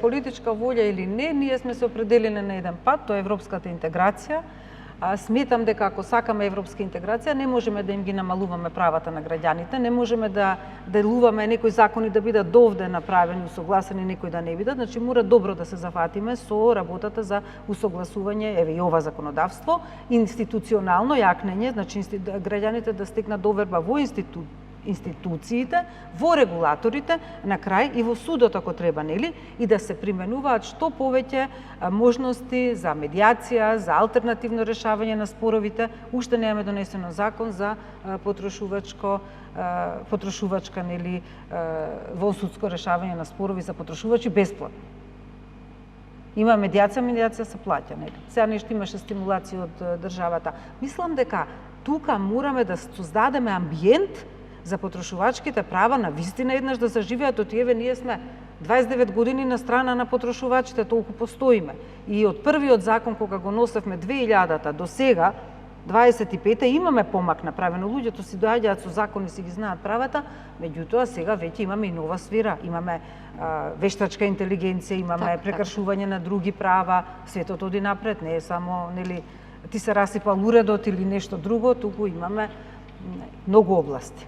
Политичка волја или не, ние сме се определени на еден пат, тоа е европската интеграција. Сметам дека ако сакаме европска интеграција, не можеме да им ги намалуваме правата на граѓаните, не можеме да делуваме некои закони да бидат довде направени, усогласени, некои да не бидат. Значи мора добро да се зафатиме со работата за усогласување, еве и ова законодавство, институционално јакнење, значи граѓаните да стекнат доверба во институциите, во регулаторите, на крај и во судот ако треба, нели, и да се применуваат што повеќе можности за медијација, за алтернативно решавање на споровите. Уште немаме донесено закон за потрошувачка, нели, вонсудско решавање на спорови за потрошувачи бесплатно. Има медијација се плаќа, нели. Сега нешто имаше стимулација од државата. Мислам дека тука мораме да создадеме амбиент за потрошувачките права на вистина еднаш да заживеат. Од еве ние сме 29 години на страна на потрошувачите, толку постоиме. И од првиот закон кога го носевме 2000-та до сега 25-та имаме помак направено. Луѓето си доаѓаат со закони, си ги знаат правата, меѓутоа сега веќе имаме и нова сфера, имаме вештачка интелигенција, имаме прекршување на други права, светот оди напред, не е само, нели, ти се расипал уредот или нешто друго, туку имаме многу области.